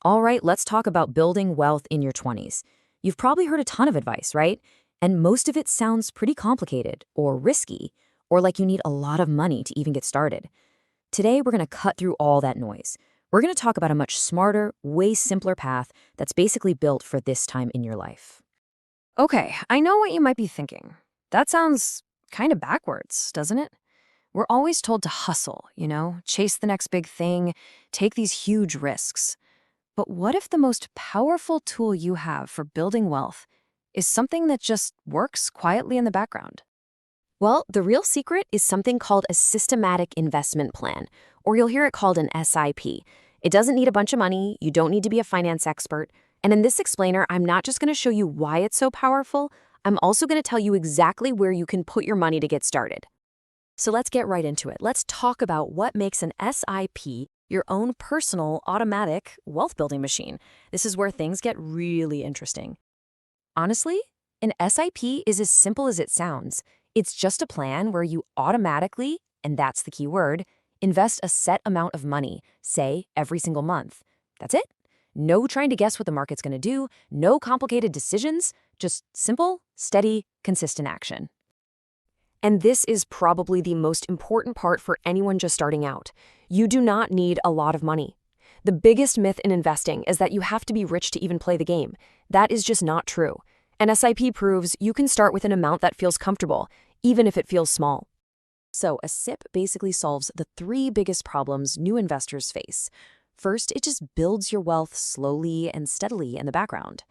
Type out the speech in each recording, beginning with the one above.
All right, let's talk about building wealth in your 20s. You've probably heard a ton of advice, right? And most of it sounds pretty complicated or risky, or like you need a lot of money to even get started. Today, we're going to cut through all that noise. We're going to talk about a much smarter, way simpler path that's basically built for this time in your life. Okay, I know what you might be thinking. That sounds kind of backwards, doesn't it? We're always told to hustle, chase the next big thing, take these huge risks. But what if the most powerful tool you have for building wealth is something that just works quietly in the background? Well, the real secret is something called a systematic investment plan, or you'll hear it called an SIP. It doesn't need a bunch of money, you don't need to be a finance expert. And in this explainer, I'm not just going to show you why it's so powerful, I'm also going to tell you exactly where you can put your money to get started. So let's get right into it. Let's talk about what makes an SIP your own personal automatic wealth building machine. This is where things get really interesting. Honestly, an SIP is as simple as it sounds. It's just a plan where you automatically, and that's the key word, invest a set amount of money, say every single month. That's it. No trying to guess what the market's going to do, no complicated decisions, just simple, steady, consistent action. And this is probably the most important part for anyone just starting out. You do not need a lot of money. The biggest myth in investing is that you have to be rich to even play the game. That is just not true. An SIP proves you can start with an amount that feels comfortable, even if it feels small. So a SIP basically solves the three biggest problems new investors face. First, it just builds your wealth slowly and steadily in the background.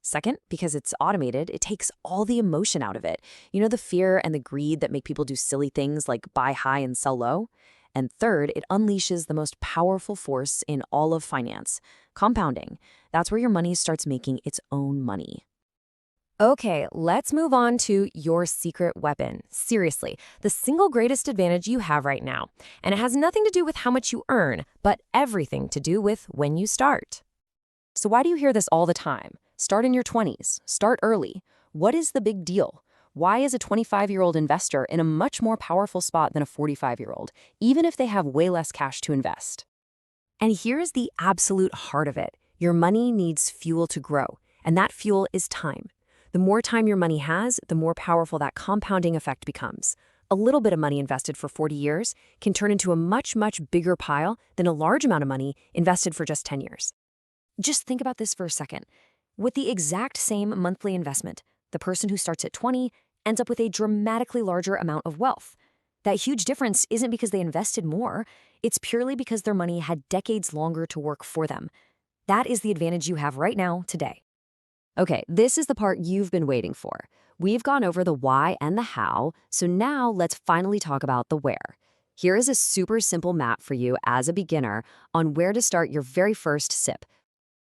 Second, because it's automated, it takes all the emotion out of it. You know, the fear and the greed that make people do silly things like buy high and sell low? And third, it unleashes the most powerful force in all of finance, compounding. That's where your money starts making its own money. Okay, let's move on to your secret weapon. Seriously, the single greatest advantage you have right now. And it has nothing to do with how much you earn, but everything to do with when you start. So why do you hear this all the time? Start in your 20s. Start early. What is the big deal? Why is a 25-year-old investor in a much more powerful spot than a 45-year-old, even if they have way less cash to invest? And here's the absolute heart of it. Your money needs fuel to grow, and that fuel is time. The more time your money has, the more powerful that compounding effect becomes. A little bit of money invested for 40 years can turn into a much, much bigger pile than a large amount of money invested for just 10 years. Just think about this for a second. With the exact same monthly investment, the person who starts at 20 ends up with a dramatically larger amount of wealth. That huge difference isn't because they invested more, it's purely because their money had decades longer to work for them. That is the advantage you have right now, today. Okay, this is the part you've been waiting for. We've gone over the why and the how, so now let's finally talk about the where. Here is a super simple map for you as a beginner on where to start your very first SIP.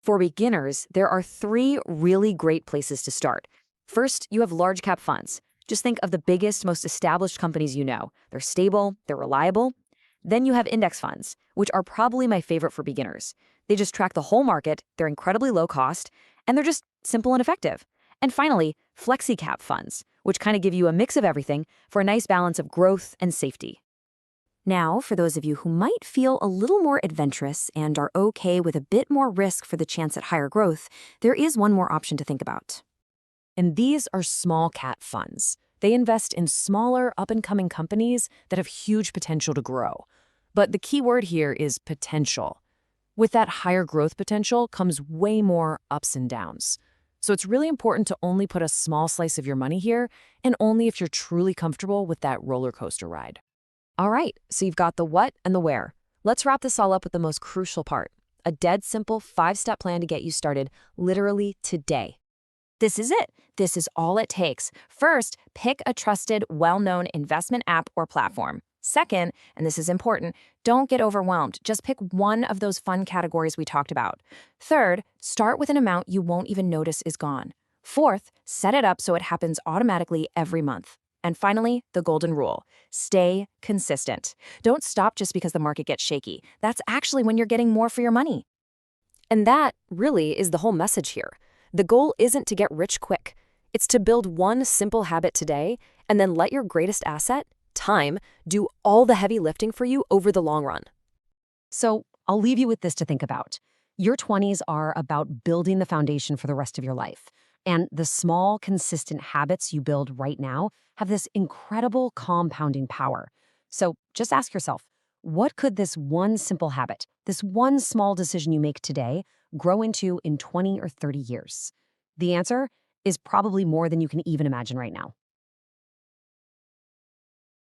For beginners, there are three really great places to start. First, you have large cap funds. Just think of the biggest, most established companies you know. They're stable, they're reliable. Then you have index funds, which are probably my favorite for beginners. They just track the whole market, they're incredibly low cost, and they're just simple and effective. And finally, flexi cap funds, which kind of give you a mix of everything for a nice balance of growth and safety. Now, for those of you who might feel a little more adventurous and are okay with a bit more risk for the chance at higher growth, there is one more option to think about. And these are small cap funds. They invest in smaller, up-and-coming companies that have huge potential to grow. But the key word here is potential. With that higher growth potential comes way more ups and downs. So it's really important to only put a small slice of your money here, and only if you're truly comfortable with that roller coaster ride. All right, so you've got the what and the where. Let's wrap this all up with the most crucial part, a dead simple 5-step plan to get you started literally today. This is it. This is all it takes. First, pick a trusted, well-known investment app or platform. Second, and this is important, don't get overwhelmed. Just pick one of those fun categories we talked about. Third, start with an amount you won't even notice is gone. Fourth, set it up so it happens automatically every month. And finally, the golden rule, stay consistent. Don't stop just because the market gets shaky. That's actually when you're getting more for your money. And that really is the whole message here. The goal isn't to get rich quick. It's to build one simple habit today and then let your greatest asset, time, do all the heavy lifting for you over the long run. So I'll leave you with this to think about. Your 20s are about building the foundation for the rest of your life. And the small, consistent habits you build right now have this incredible compounding power. So just ask yourself, what could this one simple habit, this one small decision you make today, grow into in 20 or 30 years? The answer is probably more than you can even imagine right now.